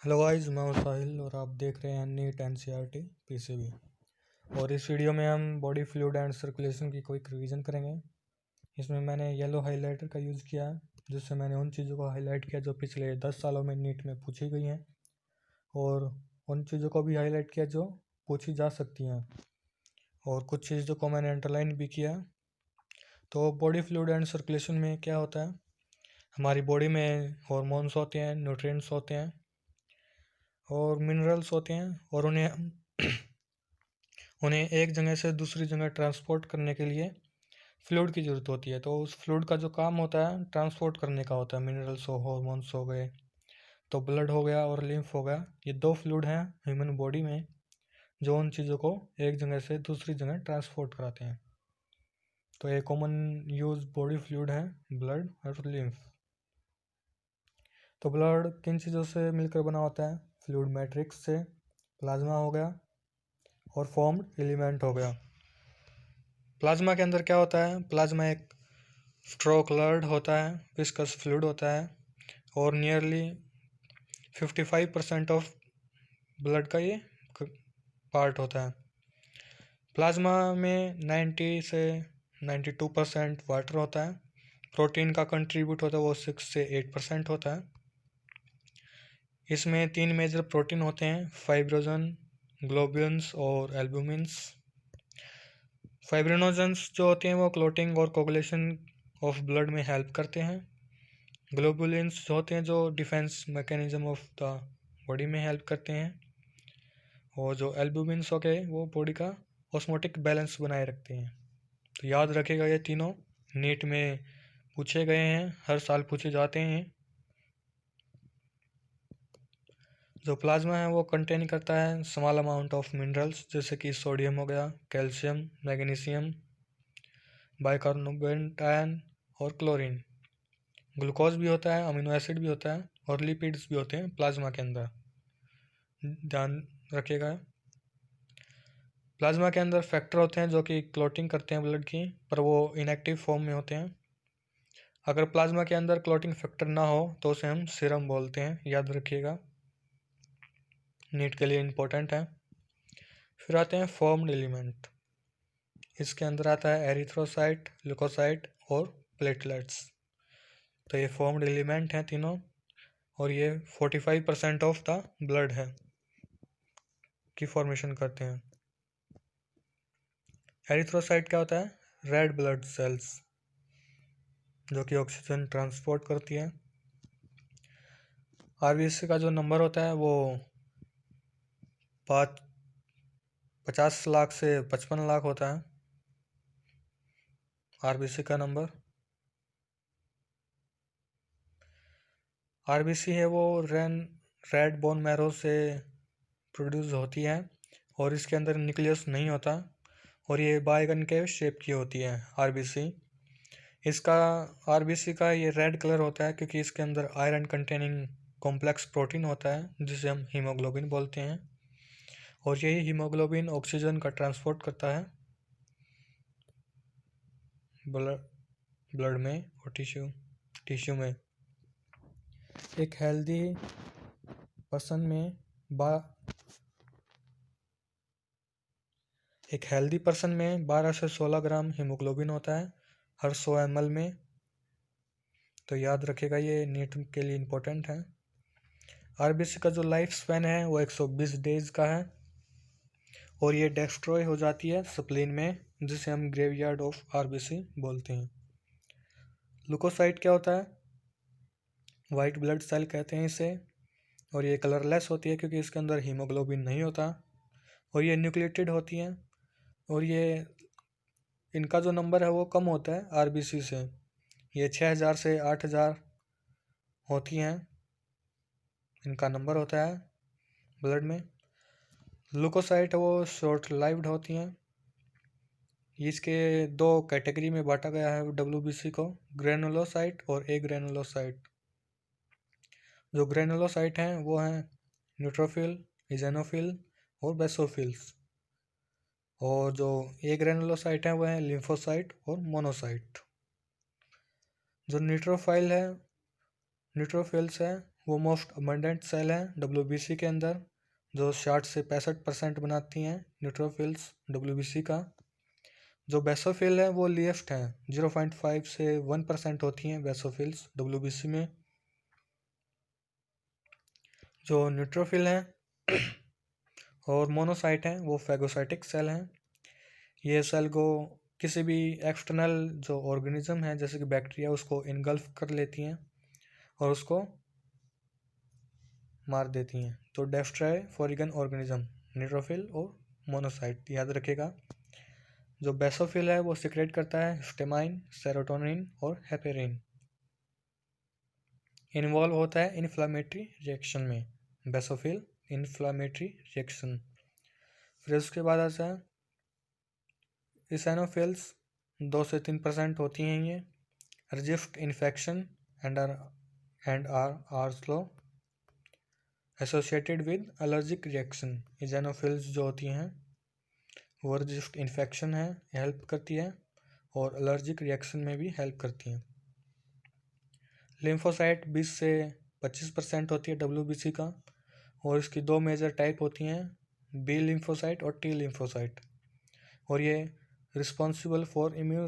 Hello guys, मैं हूं साहिल और आप देख रहे हैं नीट एनसीईआरटी पीसीबी। और इस वीडियो में हम बॉडी फ्लूइड एंड सर्कुलेशन की क्विक रिवीजन करेंगे। इसमें मैंने येलो हाइलाइटर का यूज़ किया है, जिससे मैंने उन चीज़ों को हाईलाइट किया जो पिछले 10 सालों में नीट में पूछी गई हैं, और उन चीज़ों को भी हाईलाइट किया जो पूछी जा सकती हैं, और कुछ चीज़ों को मैंने अंडरलाइन भी किया। तो बॉडी फ्लूइड एंड सर्कुलेशन में क्या होता है, हमारी बॉडी में हॉर्मोन्स होते हैं, न्यूट्रिएंट्स होते हैं और मिनरल्स होते हैं, और उन्हें एक जगह से दूसरी जगह ट्रांसपोर्ट करने के लिए फ्लूइड की ज़रूरत होती है। तो उस फ्लूइड का जो काम होता है ट्रांसपोर्ट करने का होता है। मिनरल्स हो, हॉर्मोन्स हो गए, तो ब्लड हो गया और लिम्फ हो गया, ये दो फ्लूइड हैं ह्यूमन बॉडी में जो उन चीज़ों को एक जगह से दूसरी जगह ट्रांसपोर्ट कराते हैं। तो एक कॉमन यूज बॉडी फ्लूइड है ब्लड और लिम्फ। तो ब्लड किन चीज़ों से मिलकर बना होता है? फ्लूइड मैट्रिक्स से, प्लाज्मा हो गया और फॉर्म्ड एलिमेंट हो गया। प्लाज्मा के अंदर क्या होता है? प्लाज्मा एक स्ट्रो कलर्ड होता है, विस्कस फ्लूइड होता है, और नियरली 55% ऑफ ब्लड का ये पार्ट होता है। प्लाज्मा में 90 से 92% वाटर होता है। प्रोटीन का कंट्रीब्यूट होता है वो 6 से 8% होता है। इसमें 3 मेजर प्रोटीन होते हैं, फाइब्रोजन, ग्लोब्यूल्स और एल्बुमिन्स। फाइब्रिनोजेंस जो होते हैं वो क्लोटिंग और कोगुलेशन ऑफ ब्लड में हेल्प करते हैं। ग्लोबुलिन्स जो होते हैं जो defence mechanism of the body में हेल्प करते हैं, और जो एल्बुमिन्स हो गए वो बॉडी का ऑस्मोटिक बैलेंस बनाए रखते हैं। तो याद रखेगा, ये तीनों नीट में पूछे गए हैं, हर साल पूछे जाते हैं। जो प्लाज्मा है वो कंटेन करता है स्मॉल अमाउंट ऑफ मिनरल्स, जैसे कि सोडियम हो गया, कैल्शियम, मैग्नीशियम, बाइकार्बोनेट आयन और क्लोरीन। ग्लूकोज भी होता है, अमीनो एसिड भी होता है और लिपिड्स भी होते हैं प्लाज्मा के अंदर, ध्यान रखिएगा। प्लाज्मा के अंदर फैक्टर होते हैं जो कि क्लॉटिंग करते हैं ब्लड की, पर वो इनएक्टिव फॉर्म में होते हैं। अगर प्लाज्मा के अंदर क्लॉटिंग फैक्टर ना हो तो उसे हम सीरम बोलते हैं, याद रखिएगा, नीट के लिए इम्पोर्टेंट है। फिर आते हैं फॉर्म्ड एलिमेंट। इसके अंदर आता है एरिथ्रोसाइट, ल्यूकोसाइट और प्लेटलेट्स। तो ये फॉर्म्ड एलिमेंट हैं तीनों, और ये 45% ऑफ द ब्लड है की फॉर्मेशन करते हैं। एरिथ्रोसाइट क्या होता है? रेड ब्लड सेल्स जो कि ऑक्सीजन ट्रांसपोर्ट करती है। आरबीसी का जो नंबर होता है वो 50 लाख से 55 लाख होता है आरबीसी का नंबर। आरबीसी है वो रेड बोन मैरो से प्रोड्यूस होती है, और इसके अंदर न्यूक्लियस नहीं होता, और ये बाइकनकेव शेप की होती है आरबीसी। इसका आरबीसी का ये रेड कलर होता है क्योंकि इसके अंदर आयरन कंटेनिंग कॉम्प्लेक्स प्रोटीन होता है जिसे हम हीमोग्लोबिन बोलते हैं, और यही हीमोग्लोबिन ऑक्सीजन का ट्रांसपोर्ट करता है ब्लड में और टिश्यू में। एक हेल्दी पर्सन में 12 से 16 ग्राम हीमोग्लोबिन होता है हर 100 ml में। तो याद रखिएगा, ये नीट के लिए इम्पोर्टेंट है। आरबीसी का जो लाइफ स्पैन है वो 120 डेज का है, और ये डिस्ट्रॉय हो जाती है स्प्लीन में, जिसे हम ग्रेवयार्ड ऑफ आरबीसी बोलते हैं। लुकोसाइट क्या होता है? वाइट ब्लड सेल कहते हैं इसे, और ये कलरलेस होती है क्योंकि इसके अंदर हीमोग्लोबिन नहीं होता, और ये न्यूक्लिएटेड होती हैं, और ये इनका जो नंबर है वो कम होता है आरबीसी से। ये 6000 से 8000 होती हैं, इनका नंबर होता है ब्लड में। लुकोसाइट वो शॉर्ट लाइव्ड होती हैं। इसके 2 कैटेगरी में बांटा गया है डब्ल्यूबीसी को, ग्रेनुलोसाइट और ए ग्रेनुलोसाइट। जो ग्रेनुलोसाइट हैं वो हैं न्यूट्रोफिल, इजेनोफिल और बेसोफिल्स, और जो ए ग्रेनुलोसाइट हैं वो हैं लिम्फोसाइट और मोनोसाइट। जो न्यूट्रोफिल्स है वो मोस्ट अबंडेंट सेल है WBC के अंदर, जो 60 से 65% बनाती हैं न्यूट्रोफिल्स WBC का। जो बेसोफिल है वो लीस्ट हैं, 0.5 से 1% होती हैं बेसोफिल्स WBC में। जो न्यूट्रोफिल हैं और मोनोसाइट हैं वो फैगोसाइटिक सेल हैं। ये सेल को किसी भी एक्सटर्नल जो ऑर्गेनिज्म है जैसे कि बैक्टीरिया उसको इनगल्फ कर लेती हैं और उसको मार देती हैं। तो डेस्ट्रॉय फॉरिगन ऑर्गेनिज्म न्यूट्रोफिल और मोनोसाइट याद रखेगा। जो बेसोफिल है वो सिक्रेट करता है हिस्टामाइन, सेरोटोनिन और हेपेरिन। इन्वॉल्व होता है इन्फ्लामेटरी रिएक्शन में, बेसोफिल इन्फ्लामेटरी रिएक्शन। फिर उसके बाद आता है इसेनोफिल्स, 2 से 3% होती हैं ये। रजिस्ट इन्फेक्शन एंड आर स्लो associated with allergic reaction. Eosinophils जो होती हैं वो रजिस्ट इन्फेक्शन है हेल्प करती है और एलर्जिक रिएक्शन में भी हेल्प करती हैं। लिम्फोसाइट 20 से 25% होती है WBC का, और इसकी 2 मेजर टाइप होती हैं, बी लिम्फोसाइट और टी लिम्फोसाइट। और ये responsible for immune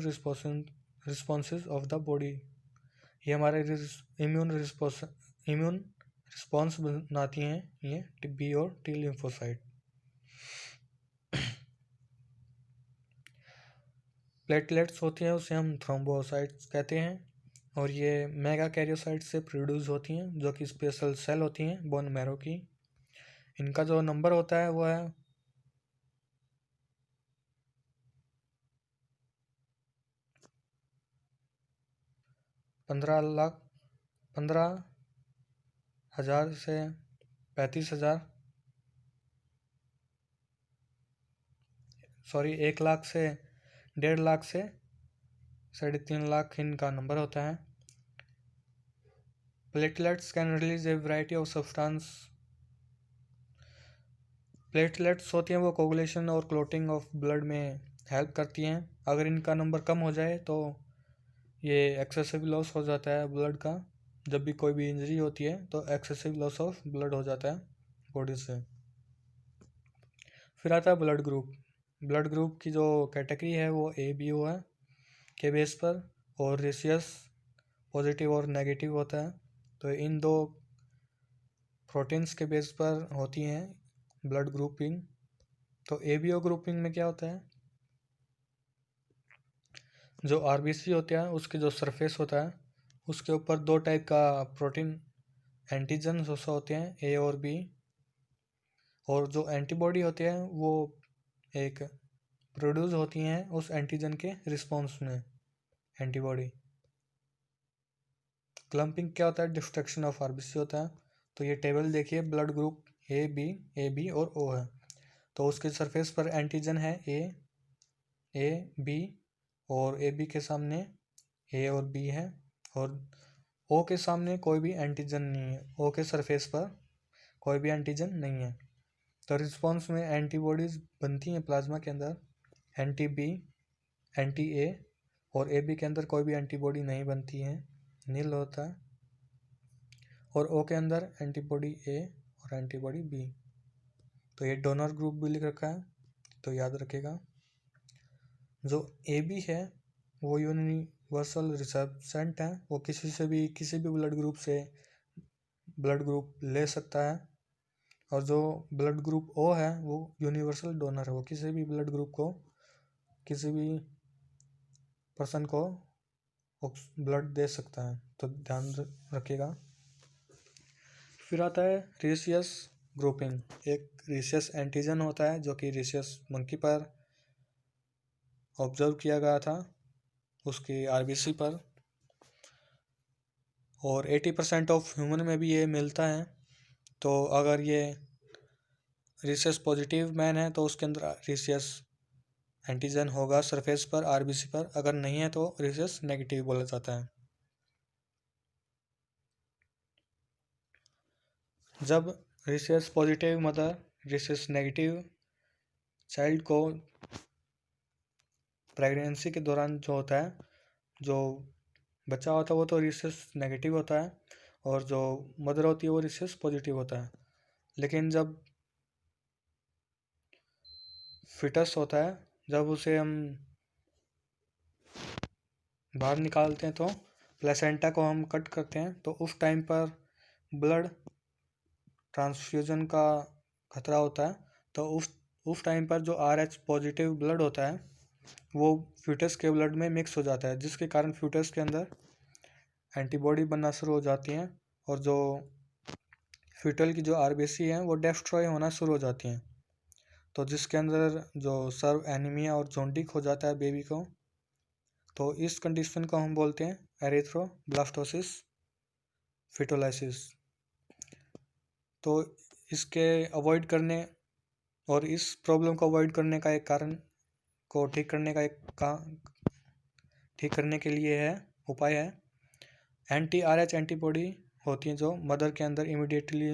responses of the body. ये हमारे इम्यून रिस्पॉन्स बनाती हैं ये बी और टी लिम्फोसाइट। प्लेटलेट्स होती हैं उसे हम थ्रोम्बोसाइट्स कहते हैं, और ये मेगा कैरियोसाइट से प्रोड्यूस होती हैं जो कि स्पेशल सेल होती हैं बोन मैरो की। इनका जो नंबर होता है वो है 15,000 से 35,000, सॉरी 1 लाख से 1.5 लाख से 3.5 लाख इनका नंबर होता है। Platelets can release a variety of substance. Platelets होती हैं वो कोगुलेशन और क्लोटिंग ऑफ ब्लड में हेल्प करती हैं। अगर इनका नंबर कम हो जाए तो ये एक्सेसिव लॉस हो जाता है ब्लड का। जब भी कोई भी इंजरी होती है तो एक्सेसिव लॉस ऑफ ब्लड हो जाता है बॉडी से। फिर आता है ब्लड ग्रुप। ब्लड ग्रुप की जो कैटेगरी है वो ABO है के बेस पर, और रेशियस पॉजिटिव और नेगेटिव होता है। तो इन 2 प्रोटीन्स के बेस पर होती हैं ब्लड ग्रुपिंग। तो ABO ग्रुपिंग में क्या होता है, जो RBC होता है उसके जो सरफेस होता है उसके ऊपर 2 टाइप का प्रोटीन एंटीजन होते हैं A और B, और जो एंटीबॉडी होते हैं वो एक प्रोड्यूस होती हैं उस एंटीजन के रिस्पॉन्स में एंटीबॉडी। क्लम्पिंग क्या होता है, डिस्ट्रक्शन ऑफ RBC होता है। तो ये टेबल देखिए, ब्लड ग्रुप AB और O है, तो उसके सरफेस पर एंटीजन है A B, और AB के सामने A और B है, और O के सामने कोई भी एंटीजन नहीं है, O के सरफेस पर कोई भी एंटीजन नहीं है। तो रिस्पॉन्स में एंटीबॉडीज बनती हैं प्लाज्मा के अंदर, एंटी B एंटी A, और AB के अंदर कोई भी एंटीबॉडी नहीं बनती है, नील होता है। और O के अंदर एंटीबॉडी A और एंटीबॉडी B। तो ये डोनर ग्रुप भी लिख रखा है, तो याद रखेगा। जो AB है वो यूनिवर्सल रिसेप्टेंट है, वो किसी भी ब्लड ग्रुप से ब्लड ग्रुप ले सकता है। और जो ब्लड ग्रुप O है वो यूनिवर्सल डोनर है, वो किसी भी ब्लड ग्रुप को किसी भी पर्सन को ब्लड दे सकता है, तो ध्यान रखिएगा। फिर आता है रेशियस ग्रुपिंग। एक रेशियस एंटीजन होता है जो कि रेशियस मंकी पर ऑब्जर्व किया गया था उसकी RBC पर, और 80% ऑफ ह्यूमन में भी ये मिलता है। तो अगर ये रेशियस पॉजिटिव मैन है तो उसके अंदर रेशियस एंटीजन होगा सरफेस पर RBC पर, अगर नहीं है तो रेशियस नेगेटिव बोला जाता है। जब ratios positive mother ratios negative child को प्रेगनेंसी के दौरान जो होता है, जो बच्चा होता है वो तो रेशियस नेगेटिव होता है, और जो मदर होती है वो रिसेस पॉजिटिव होता है। लेकिन जब फिटस होता है, जब उसे हम बाहर निकालते हैं तो प्लेसेंटा को हम कट करते हैं, तो उस टाइम पर ब्लड ट्रांसफ्यूजन का खतरा होता है। तो उस टाइम पर जो RH पॉजिटिव ब्लड होता है वो फ्यूटस के ब्लड में मिक्स हो जाता है, जिसके कारण फ्यूटस के अंदर एंटीबॉडी बनना शुरू हो जाती हैं और जो फ्यूटल की जो RBC हैं वो डिस्ट्रॉय होना शुरू हो जाती हैं, तो जिसके अंदर जो सर्व एनीमिया और जोंडिक हो जाता है बेबी को। तो इस कंडीशन को हम बोलते हैं एरिथ्रोब्लास्टोसिस फिटोलाइसिस। तो इसके अवॉइड करने और इस प्रॉब्लम को अवॉइड करने का एक कारण को ठीक करने का ठीक करने के लिए है उपाय है anti-RH एंटीबॉडी होती हैं जो मदर के अंदर immediately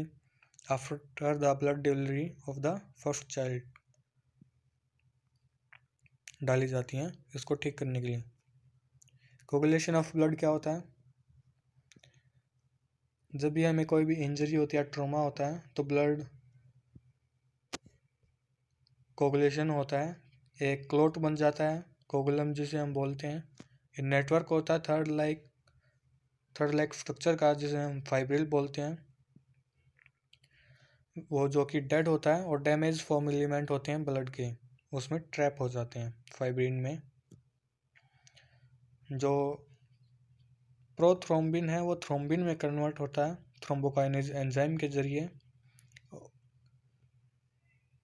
after the blood delivery of the first child डाली जाती हैं इसको ठीक करने के लिए। कोगुलेशन ऑफ ब्लड क्या होता है? जब भी हमें कोई भी इंजरी होती है, ट्रॉमा होता है, तो ब्लड कोगुलेशन होता है, एक क्लोट बन जाता है, कोगुलम जिसे हम बोलते हैं। एक नेटवर्क होता है थर्ड लाइक स्ट्रक्चर का, जिसे हम फाइब्रिल बोलते हैं, वो जो कि डेड होता है, और डैमेज फॉर्म एलिमेंट होते हैं ब्लड के, उसमें ट्रैप हो जाते हैं फाइब्रिन में। जो प्रोथ्रोम्बिन है वो थ्रोम्बिन में कन्वर्ट होता है थ्रोम्बोकाइनेज एंजाइम के जरिए।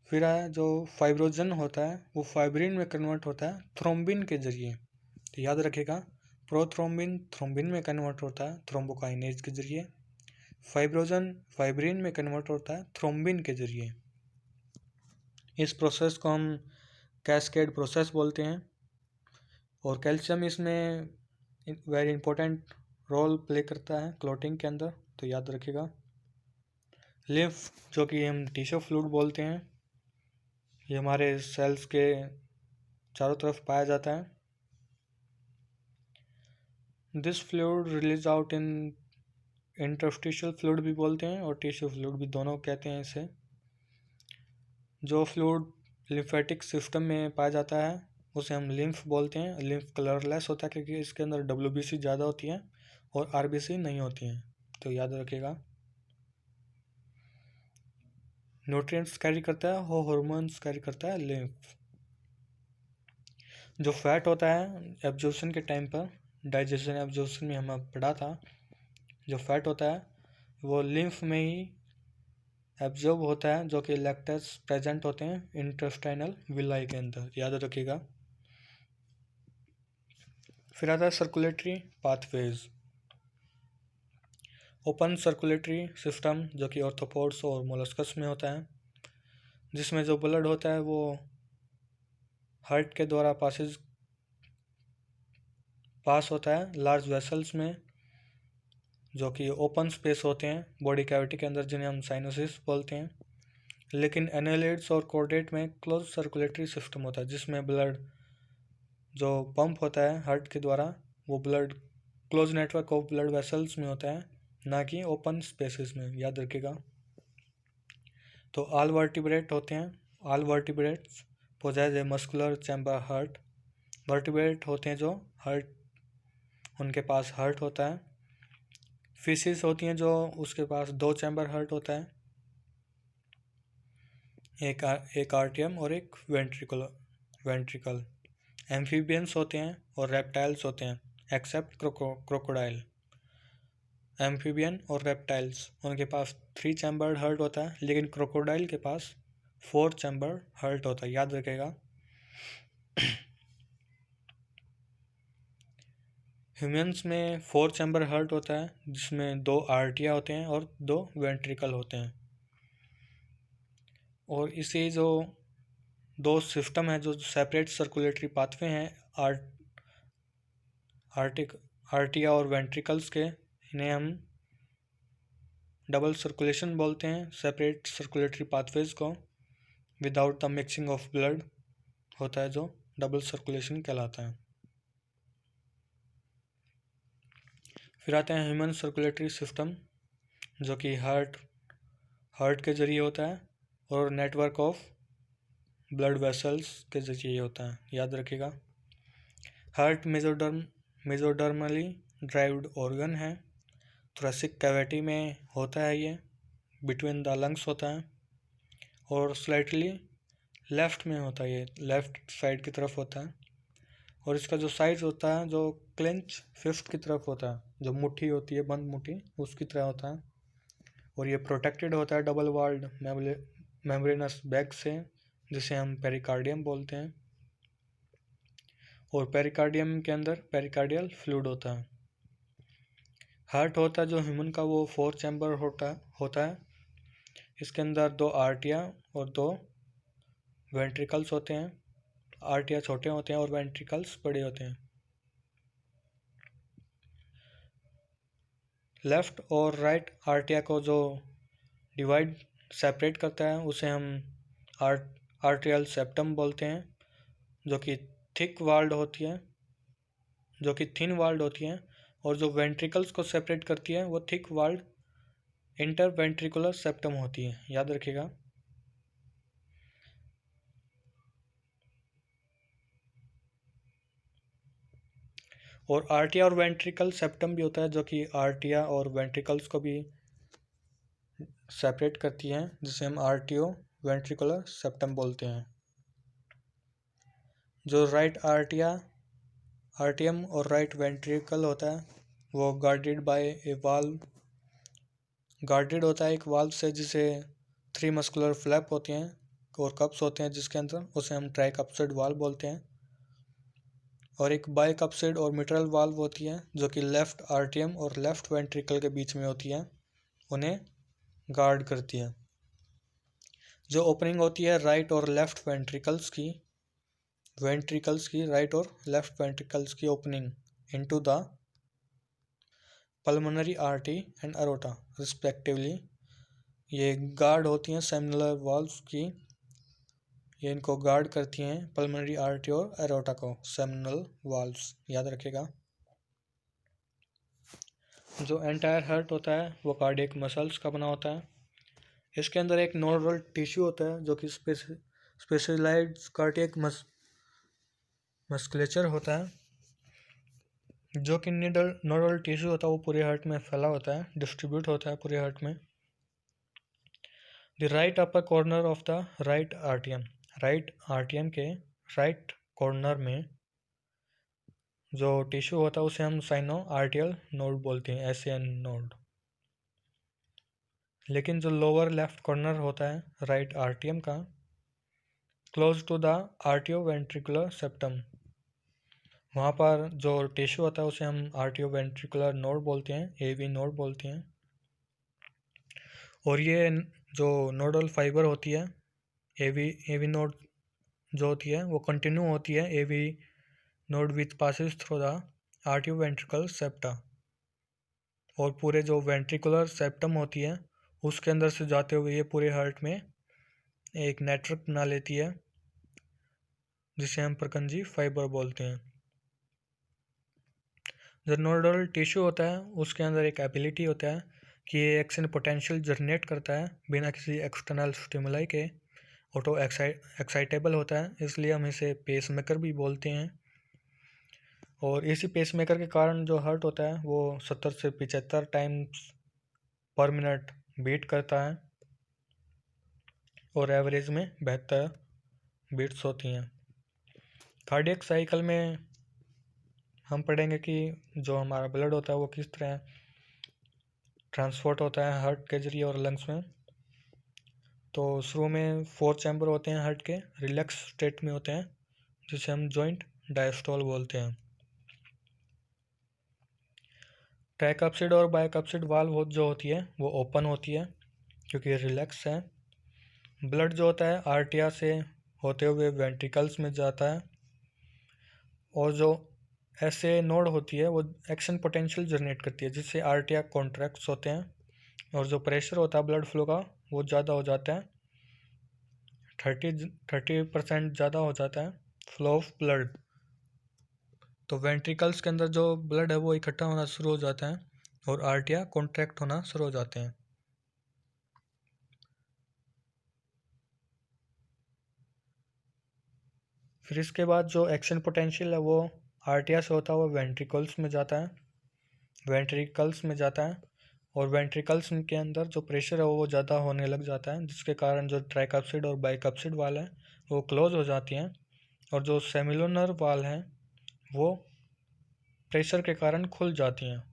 फिर आया जो फाइब्रोजन होता है वो फाइब्रिन में कन्वर्ट होता है थ्रोम्बिन के जरिए। तो याद रखिएगा, प्रोथ्रोम्बिन थ्रोम्बिन में कन्वर्ट होता है थ्रोम्बोकाइनेज के जरिए, फाइब्रोजन फाइब्रिन में कन्वर्ट होता है थ्रोम्बिन के जरिए। इस प्रोसेस को हम कैस्केड प्रोसेस बोलते हैं, और कैल्शियम इसमें वेरी इंपॉर्टेंट रोल प्ले करता है क्लॉटिंग के अंदर। तो याद रखिएगा, लिम्फ जो कि हम टिश्यू फ्लूइड बोलते हैं, ये हमारे सेल्स के चारों तरफ पाया जाता है। This fluid release out in interstitial fluid भी बोलते हैं और टिश्यू फ्लूइड भी, दोनों कहते हैं इसे। जो फ्लूइड लिम्फेटिक सिस्टम में पाया जाता है उसे हम लिम्फ बोलते हैं। लिम्फ कलरलेस होता है क्योंकि इसके अंदर WBC ज़्यादा होती है और RBC नहीं होती हैं। तो याद रखिएगा, न्यूट्रिएंट्स कैरी करता है, वो हार्मोन्स कैरी करता है लिम्फ। जो फैट होता है एब्जॉर्प्शन के टाइम पर, डाइजेशन एब्जॉर्प्शन में हमें पढ़ा था, जो फैट होता है वो लिम्फ में ही एब्जॉर्ब होता है, जो कि लैक्टेस प्रेजेंट होते हैं इंटेस्टाइनल विलाई के अंदर, याद रखिएगा। फिर आता है circulatory pathways. Open circulatory system जो कि ऑर्थोपोड्स और मोलस्कस में होता है, जिसमें जो ब्लड होता है वो हार्ट के द्वारा पास होता है लार्ज वेसल्स में, जो कि ओपन स्पेस होते हैं बॉडी कैविटी के अंदर, जिन्हें हम साइनोसिस बोलते हैं। लेकिन एनालिड्स और कॉर्डेट में क्लोज सर्कुलेटरी सिस्टम होता है, जिसमें ब्लड जो पंप होता है हार्ट के द्वारा, वो blood close network of blood vessels में होता है, ना कि ओपन स्पेसेस में, याद रखिएगा। तो ऑल वर्टिब्रेट होते हैं, all vertebrates poses a muscular chamber heart. Vertebrate होते हैं जो हार्ट, उनके पास हार्ट होता है। फिशेस होती हैं जो उसके पास 2 चैम्बर हार्ट होता है, एक आर्टियम और एक वेंट्रिकल। एम्फीबियंस होते हैं और रेप्टाइल्स होते हैं, एक्सेप्ट क्रोकोडाइल। एम्फीबियन और रेप्टाइल्स, उनके पास 3 चैम्बर्ड हार्ट होता है, लेकिन क्रोकोडाइल के पास 4 चैम्बर्ड हार्ट होता है, याद रखेगा। ह्यूमंस में 4 चैम्बर हार्ट होता है, जिसमें 2 आर्टिया होते हैं और 2 वेंट्रिकल होते हैं। और इसे जो 2 सिस्टम है जो सेपरेट सर्कुलेटरी पाथवे हैं आर्टिया और वेंट्रिकल्स के, इन्हें हम डबल सर्कुलेशन बोलते हैं। सेपरेट सर्कुलेटरी पाथवेज को without the mixing of blood होता है, जो डबल सर्कुलेशन कहलाता है। फिर आते हैं ह्यूमन सर्कुलेटरी सिस्टम। जो कि हार्ट के जरिए होता है, और नेटवर्क ऑफ ब्लड वेसल्स के जरिए होता है, याद रखिएगा। हार्ट मेजोडर्मली ड्राइव्ड ऑर्गन है, थोरेसिक कैविटी में होता है, ये बिटवीन द लंग्स होता है, और स्लाइटली लेफ्ट में होता है, ये लेफ्ट साइड की तरफ होता है। और इसका जो साइज होता है, जो क्लेंच फिस्ट की तरफ होता है, जो मुट्ठी होती है, बंद मुट्ठी, उसकी तरह होता है। और ये प्रोटेक्टेड होता है डबल वॉल्ड मेम्ब्रेनस बैग से, जिसे हम पेरिकार्डियम बोलते हैं। और पेरिकार्डियम के अंदर पेरिकार्डियल फ्लूइड होता है। हार्ट होता है जो ह्यूमन का, वो 4 चैम्बर होता है। इसके अंदर 2 आर्टिया और 2 वेंट्रिकल्स होते हैं। आर्टिया छोटे होते हैं और वेंट्रिकल्स बड़े होते हैं। लेफ्ट और राइट आर्टिया को जो सेपरेट करता है, उसे हम आर्टियल सेप्टम बोलते हैं, जो कि थिन वॉल्ड होती है। और जो वेंट्रिकल्स को सेपरेट करती है, वो थिक वॉल्ड इंटरवेंट्रिकुलर सेप्टम होती है, याद रखिएगा। और आर्टिया और वेंट्रिकल सेप्टम भी होता है, जो कि आर्टिया और वेंट्रिकल्स को भी सेपरेट करती है, जिसे हम आर्टियो वेंट्रिकुलर सेप्टम बोलते हैं। जो राइट आर्टियम और राइट वेंट्रिकल होता है, वो गार्डेड होता है एक वाल्व से, जिसे 3 मस्कुलर फ्लैप होते हैं और कप्स होते हैं जिसके अंदर, उसे हम ट्राइकप्सिड वाल्व बोलते हैं। और एक बाइकप्सिड और मिट्रल वाल्व होती है, जो कि लेफ्ट आर्टियम और लेफ्ट वेंट्रिकल के बीच में होती है, उन्हें गार्ड करती है। जो ओपनिंग होती है राइट और लेफ्ट वेंट्रिकल्स की राइट और लेफ्ट वेंट्रिकल्स की opening into the pulmonary artery and aorta respectively, ये गार्ड होती हैं सेमिनल वाल्व्स की। ये इनको गार्ड करती हैं, पल्मोनरी आर्टरी और अरोटा को, सेमिनल वाल्व्स, याद रखिएगा। जो एंटायर हार्ट होता है वो कार्डियक मसल्स का बना होता है। इसके अंदर एक नोडल टिश्यू होता है, जो कि स्पेशलाइज्ड कार्डियक मस्कुलेचर होता है। जो कि नोडल टिश्यू होता है वो पूरे हार्ट में फैला होता है, डिस्ट्रीब्यूट होता है पूरे हार्ट में। The right upper corner of the right आर्टियम के राइट कॉर्नर में जो टिश्यू होता है, उसे हम साइनो आर्टियल नोड बोलते हैं, SAN नोड। लेकिन जो लोअर लेफ्ट कॉर्नर होता है राइट आर्टियम का, close to the atrioventricular septum, वहाँ पर जो टिश्यू होता है उसे हम आर्टियो वेंट्रिकुलर नोड बोलते हैं, AV नोड बोलते हैं। और ये जो नोडल फाइबर होती है, AV नोड जो होती है, वो कंटिन्यू होती है AV node which passes through the RTO ventricle septa. और पूरे जो वेंट्रिकुलर सेप्टम होती है, उसके अंदर से जाते हुए ये पूरे हार्ट में एक नेटवर्क बना लेती है, जिसे हम परकंजी फाइबर बोलते हैं। जो नोडल टिश्यू होता है उसके अंदर एक एबिलिटी होता है कि ये एक्शन पोटेंशियल जनरेट करता है बिना किसी एक्सटर्नल स्टिमुलाई के, ऑटो एक्साइटेबल होता है, इसलिए हम इसे पेसमेकर भी बोलते हैं। और इसी पेसमेकर के कारण जो हार्ट होता है वो 70 से 75 टाइम्स पर मिनट बीट करता है, और एवरेज में 72 बीट्स होती हैं। कार्डियक साइकिल में हम पढ़ेंगे कि जो हमारा ब्लड होता है वो किस तरह ट्रांसपोर्ट होता है हार्ट के जरिए और लंग्स में। तो शुरू में 4 चैम्बर होते हैं हार्ट के, रिलैक्स स्टेट में होते हैं, जिसे हम जॉइंट डायस्टोल बोलते हैं। ट्राइकप्सिड और बाइकप्सिड वाल्व जो होती है वो ओपन होती है क्योंकि रिलैक्स है। ब्लड जो होता है आर्टिया से होते हुए वेंट्रिकल्स में जाता है, और जो SA नोड होती है वो एक्शन पोटेंशियल जनरेट करती है, जिससे आर्टिया कॉन्ट्रैक्ट्स होते हैं, और जो प्रेशर होता है ब्लड फ्लो का वो ज़्यादा हो जाता है, 30% ज़्यादा हो जाता है फ्लो ऑफ ब्लड। तो वेंट्रिकल्स के अंदर जो ब्लड है वो इकट्ठा होना शुरू हो जाता है और आर्टिया कॉन्ट्रैक्ट होना शुरू हो जाते हैं। फिर इसके बाद जो एक्शन पोटेंशियल है वो आर्टिया से होता हुआ वेंट्रिकल्स में जाता है, और वेंट्रिकल्स के अंदर जो प्रेशर है वो ज़्यादा होने लग जाता है, जिसके कारण जो ट्राइकप्सिड और बाइकप्सिड वाल है वो क्लोज हो जाती हैं, और जो सेमिलुनर वाल हैं वो प्रेशर के कारण खुल जाती हैं।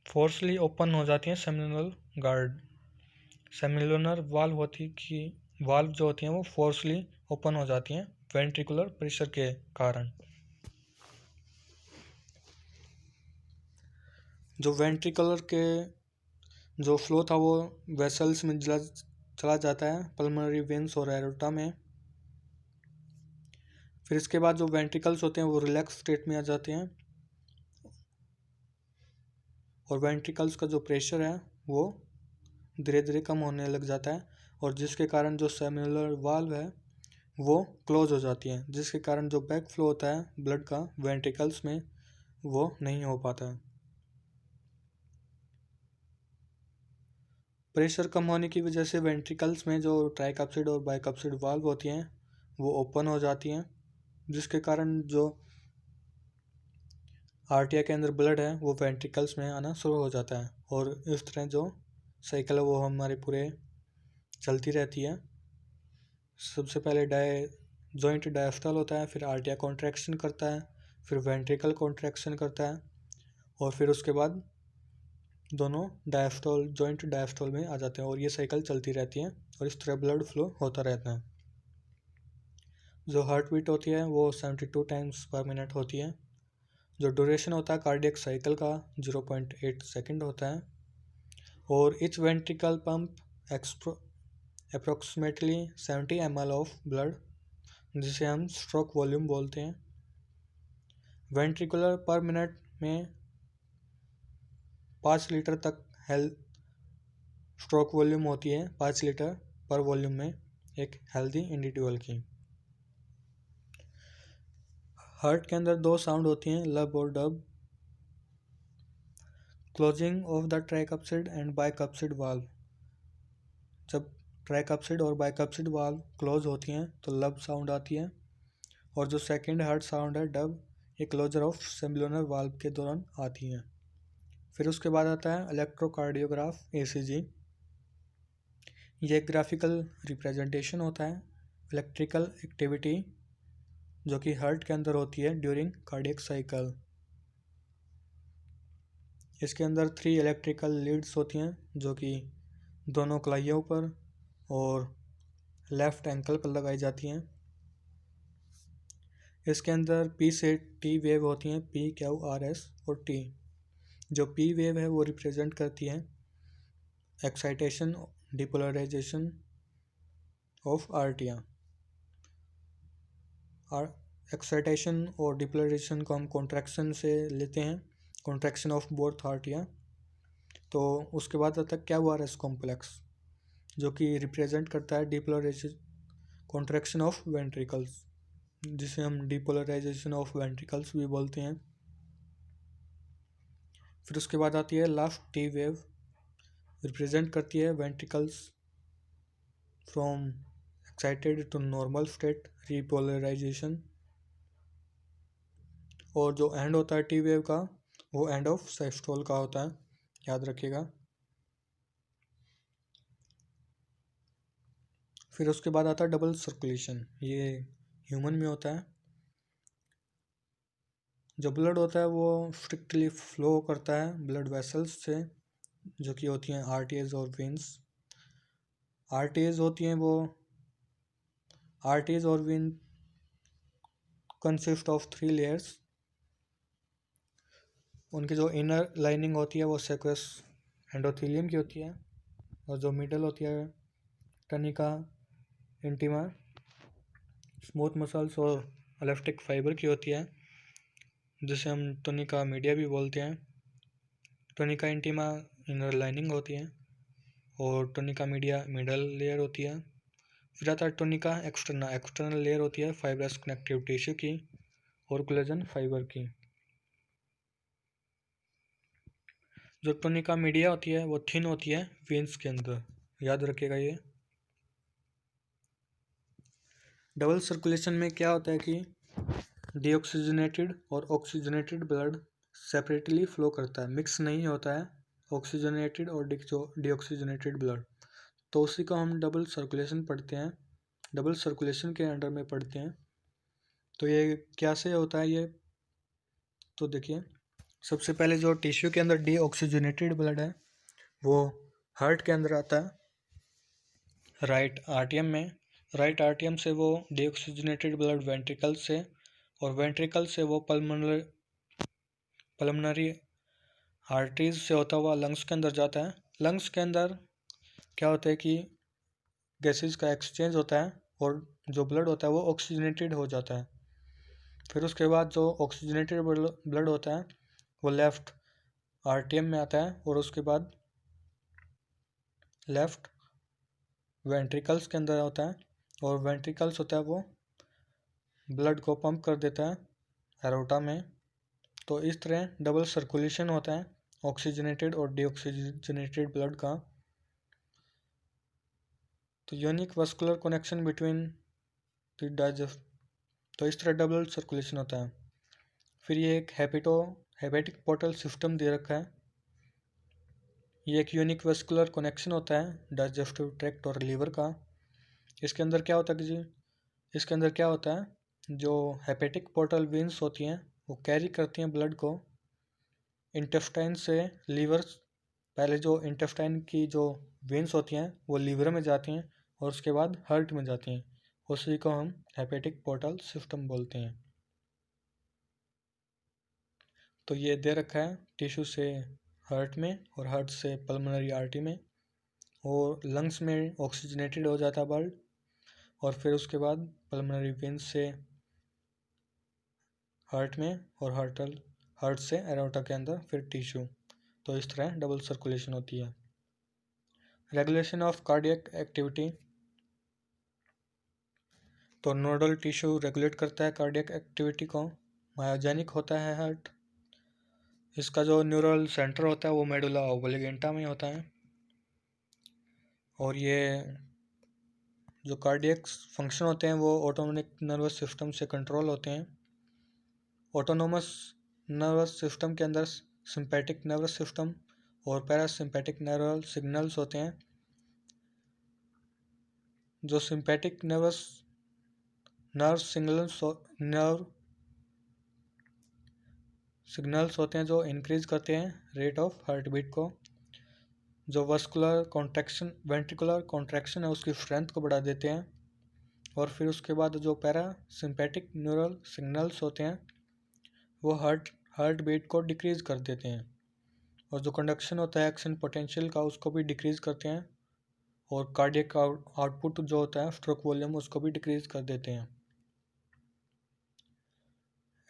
फोर्सली ओपन हो जाती हैं सेमिलुनर वाल्व जो होती हैं वो फोर्सली ओपन हो जाती हैं वेंट्रिकुलर प्रेशर के कारण। जो वेंट्रिकुलर के जो फ्लो था वो वेसल्स में चला जाता है, पल्मोनरी वेन्स और एरोटा में। फिर इसके बाद जो वेंट्रिकल्स होते हैं वो रिलैक्स स्टेट में आ जाते हैं, और वेंट्रिकल्स का जो प्रेशर है वो धीरे धीरे कम होने लग जाता है, और जिसके कारण जो सेम्युलर वाल्व है वो क्लोज हो जाती है, जिसके कारण जो बैक फ्लो होता है ब्लड का वेंट्रिकल्स में वो नहीं हो पाता है। प्रेशर कम होने की वजह से वेंट्रिकल्स में जो ट्राइकप्सिड और बाइकप्सिड वाल्व होती हैं वो ओपन हो जाती हैं, जिसके कारण जो आर्टिया के अंदर ब्लड है वो वेंट्रिकल्स में आना शुरू हो जाता है, और इस तरह जो साइकिल है वो हमारे पूरे चलती रहती है। सबसे पहले जॉइंट डायस्टल होता है, फिर आर्टिया कॉन्ट्रैक्शन करता है, फिर वेंट्रिकल कॉन्ट्रैक्शन करता है, और फिर उसके बाद दोनों जॉइंट डायस्टोल में आ जाते हैं, और ये साइकिल चलती रहती है, और इस तरह ब्लड फ्लो होता रहता है। जो हार्ट बीट होती है वो 72 टाइम्स पर मिनट होती है। जो ड्यूरेशन होता है कार्डियक साइकिल का 0.8 सेकंड होता है, और etch ventricle pump approximately 70 ml of blood, जिसे हम स्ट्रोक वॉल्यूम बोलते हैं। वेंट्रिकुलर पर मिनट में 5 लीटर तक स्ट्रोक वॉल्यूम होती है, 5 लीटर पर वॉल्यूम में एक हेल्दी इंडिविजुअल की। हार्ट के अंदर दो साउंड होती हैं, लब और dub. Closing of the tricuspid and bicuspid valve, जब ट्राइकप्सिड और बाइकप्सिड वाल्व क्लोज होती हैं तो लब साउंड आती है, और जो सेकंड हार्ट साउंड है डब, ये क्लोजर ऑफ सेम्बुलर वाल्व के दौरान आती हैं। फिर उसके बाद आता है इलेक्ट्रोकार्डियोग्राफ ECG। ये एक ग्राफिकल रिप्रेजेंटेशन होता है इलेक्ट्रिकल एक्टिविटी जो कि हार्ट के अंदर होती है ड्यूरिंग कार्डियक साइकिल। इसके अंदर 3 इलेक्ट्रिकल लीड्स होती हैं जो कि दोनों कलाइयों पर और लेफ्ट एंकल पर लगाई जाती हैं। इसके अंदर P से T वेव होती हैं, P, Q, R, S और T। जो P वेव है वो रिप्रेजेंट करती है एक्साइटेशन डिपोलराइजेशन ऑफ आर्टिया। एक्साइटेशन और डिपोलराइजेशन को हम कॉन्ट्रैक्शन से लेते हैं, कॉन्ट्रैक्शन ऑफ बोथ आर्टिया। तो उसके बाद आता है QRS कॉम्प्लेक्स जो कि रिप्रेजेंट करता है डिपोलराइजेशन कॉन्ट्रैक्शन ऑफ वेंट्रिकल्स, जिसे हम डिपोलराइजेशन ऑफ वेंट्रिकल्स भी बोलते हैं। फिर उसके बाद आती है लास्ट T वेव, रिप्रेजेंट करती है ventricles from excited to normal state repolarization, और जो एंड होता है T वेव का वो एंड ऑफ सिस्टोल का होता है, याद रखिएगा। फिर उसके बाद आता है डबल सर्कुलेशन, ये ह्यूमन में होता है। जो ब्लड होता है वो स्ट्रिक्टली फ्लो करता है ब्लड वेसल्स से जो कि होती हैं आर्टरीज और वेन्स। आर्टरीज होती हैं वो आर्टरीज और वेन कंसिस्ट ऑफ 3 लेयर्स। उनकी जो इनर लाइनिंग होती है वो सेक्वस एंडोथेलियम की होती है, और जो मिडल होती है टनिका इंटीमा स्मूथ मसल्स और इलास्टिक फाइबर की होती है, जिसे हम टनिका मीडिया भी बोलते हैं। टनिका इंटीमा इनर लाइनिंग होती है, और टनिका मीडिया मिडल लेयर होती है। फिर आता है टनिका एक्सटर्ना, एक्सटर्नल लेयर होती है फाइब्रस कनेक्टिव टिश्यू की और कोलेजन फाइबर की। जो टनिका मीडिया होती है वो थिन होती है वेन्स के अंदर, याद रखिएगा ये। डबल सर्कुलेशन में क्या होता है कि डीऑक्सीजनेटेड और ऑक्सीजनेटेड ब्लड सेपरेटली फ्लो करता है, मिक्स नहीं होता है ऑक्सीजनेटेड और डीऑक्सीजनेटेड ब्लड। तो उसी को हम डबल सर्कुलेशन पढ़ते हैं, डबल सर्कुलेशन के अंडर में पढ़ते हैं। तो ये कैसे होता है ये, तो देखिए सबसे पहले जो टिश्यू के अंदर डीऑक्सीजनेटेड ब्लड है वो हार्ट के अंदर आता है राइट आर्टियम में। राइट आर्टियम से वो डीऑक्सीजनेटेड ब्लड वेंट्रिकल से, और वेंट्रिकल से वो पल्मनरी आर्टरीज से होता हुआ लंग्स के अंदर जाता है। लंग्स के अंदर क्या होता है कि गैसेस का एक्सचेंज होता है और जो ब्लड होता है वो ऑक्सीजनेटेड हो जाता है। फिर उसके बाद जो ऑक्सीजनेटेड ब्लड होता है वो लेफ्ट आर्टियम में आता है और उसके बाद लेफ्ट वेंट्रिकल्स के अंदर होता है, और वेंट्रिकल्स होता है वो ब्लड को पंप कर देता है एरोटा में। तो इस तरह डबल सर्कुलेशन होता है ऑक्सीजनेटेड और डीऑक्सीजनेटेड ब्लड का। तो unique vascular connection between the digest, तो इस तरह डबल सर्कुलेशन होता है। फिर ये एक हेपेटिक पोर्टल सिस्टम दे रखा है। ये एक यूनिक वस्कुलर कनेक्शन होता है डाइजेस्टिव ट्रैक्ट और लीवर का। इसके अंदर क्या होता है जी, इसके अंदर क्या होता है, जो हेपेटिक पोर्टल वेन्स होती हैं वो कैरी करती हैं ब्लड को इंटेस्टाइन से लीवर। पहले जो इंटेस्टाइन की जो वेन्स होती हैं वो लीवर में जाती हैं और उसके बाद हार्ट में जाती हैं, उसी को हम हेपेटिक पोर्टल सिस्टम बोलते हैं। तो ये दे रखा है टिश्यू से हार्ट में और हार्ट से पल्मोनरी आर्टरी में, और लंग्स में ऑक्सीजनेटेड हो जाता है ब्लड, और फिर उसके बाद पल्मोनरी वेन्स से हार्ट में, और हार्ट से एरोटा के अंदर फिर टिश्यू। तो इस तरह डबल सर्कुलेशन होती है। रेगुलेशन ऑफ कार्डियक एक्टिविटी, तो नोडल टिश्यू रेगुलेट करता है कार्डियक एक्टिविटी को। मायोजेनिक होता है हार्ट। इसका जो न्यूरल सेंटर होता है वो मेडुला ओब्लिगेंटा में होता है, और ये जो कार्डियक फंक्शन होते हैं वो ऑटोनोमिक नर्वस सिस्टम से कंट्रोल होते हैं। ऑटोनोमस नर्वस सिस्टम के अंदर सिंपैथिक नर्वस सिस्टम और पैरासिम्पैथिक नर्वल सिग्नल्स होते हैं। जो सिंपैथिक नर्व सिग्नल्स होते हैं जो इंक्रीज करते हैं रेट ऑफ हार्ट बीट को। जो वेंट्रिकुलर कॉन्ट्रैक्शन है उसकी स्ट्रेंथ को बढ़ा देते हैं। और फिर उसके बाद जो पैरासिम्पैथिक न्यूरल सिग्नल्स होते हैं वो हार्ट बीट को डिक्रीज कर देते हैं, और जो कंडक्शन होता है एक्शन पोटेंशियल का उसको भी डिक्रीज करते हैं, और कार्डियक आउटपुट जो होता है स्ट्रोक वॉल्यूम उसको भी डिक्रीज कर देते हैं।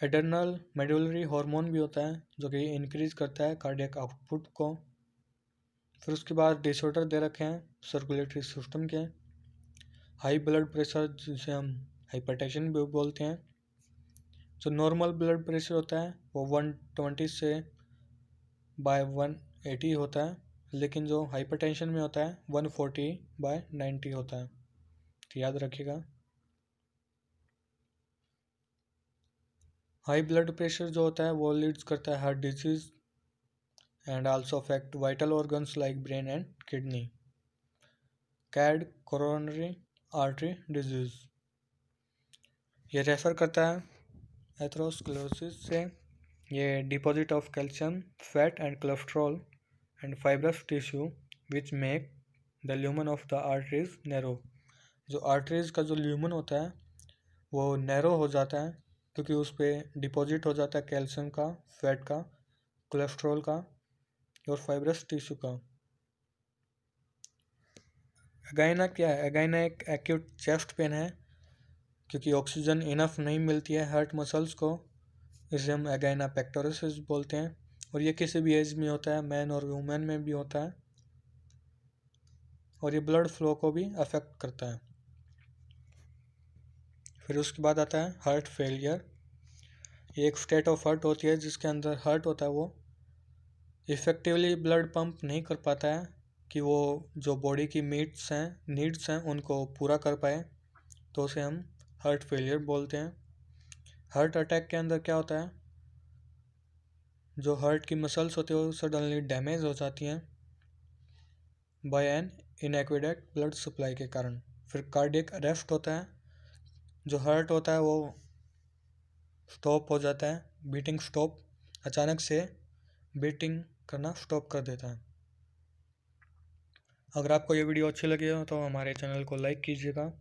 एडर्नल मेडुलरी हार्मोन भी होता है जो कि इंक्रीज करता है कार्डियक आउटपुट को। फिर उसके बाद डिसऑर्डर दे रखे हैं सर्कुलेटरी सिस्टम के। हाई ब्लड प्रेशर जिसे हम हाइपरटेंशन भी बोलते हैं। जो नॉर्मल ब्लड प्रेशर होता है वो 120 से बाय 180 होता है, लेकिन जो हाइपरटेंशन में होता है 140/90 होता है, तो याद रखिएगा। हाई ब्लड प्रेशर जो होता है वो लीड्स करता है heart disease and also affect vital organs like brain and kidney. CAD coronary artery disease, ये रेफर करता है एथेरोस्क्लेरोसिस से। ये deposit of calcium fat and cholesterol and fibrous tissue which make the lumen of the arteries narrow. जो arteries का जो lumen होता है वो नैरो हो जाता है क्योंकि उस पर डिपॉजिट हो जाता है कैल्शियम का, फैट का, कोलेस्ट्रॉल का और फाइब्रस टिश्यू का। एगाइना क्या है, एगाइना एक एक्यूट चेस्ट पेन है क्योंकि ऑक्सीजन इनफ नहीं मिलती है हार्ट मसल्स को, इसे हम एगाइना पेक्टोरिस बोलते हैं। और ये किसी भी एज में होता है, मैन और वुमेन में भी होता है, और ये ब्लड फ्लो को भी अफेक्ट करता है। फिर उसके बाद आता है हार्ट फेलियर। ये एक स्टेट ऑफ हार्ट होती है जिसके अंदर हार्ट होता है वो इफ़ेक्टिवली ब्लड पंप नहीं कर पाता है कि वो जो बॉडी की नीड्स हैं उनको पूरा कर पाए, तो उसे हम हार्ट फेलियर बोलते हैं। हार्ट अटैक के अंदर क्या होता है, जो हार्ट की मसल्स होती है वो सडनली डैमेज हो जाती हैं बाय एन इनएक्विडेट ब्लड सप्लाई के कारण। फिर कार्डियक अरेस्ट होता है, जो हार्ट होता है वो स्टॉप हो जाता है, बीटिंग स्टॉप, अचानक से बीटिंग करना स्टॉप कर देता है। अगर आपको ये वीडियो अच्छी लगी हो तो हमारे चैनल को लाइक कीजिएगा,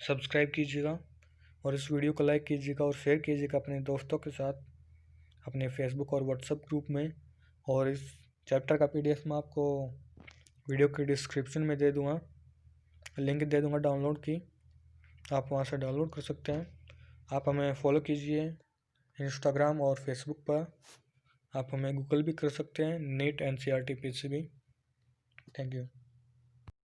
सब्सक्राइब कीजिएगा और इस वीडियो को लाइक कीजिएगा और शेयर कीजिएगा अपने दोस्तों के साथ, अपने फेसबुक और व्हाट्सएप ग्रुप में। और इस चैप्टर का PDF मैं आपको वीडियो के डिस्क्रिप्शन में दे दूँगा, लिंक दे दूँगा डाउनलोड की, आप वहाँ से डाउनलोड कर सकते हैं। आप हमें फॉलो कीजिए इंस्टाग्राम और फेसबुक पर, आप हमें गूगल भी कर सकते हैं, NEET NCERT PCB। Thank you.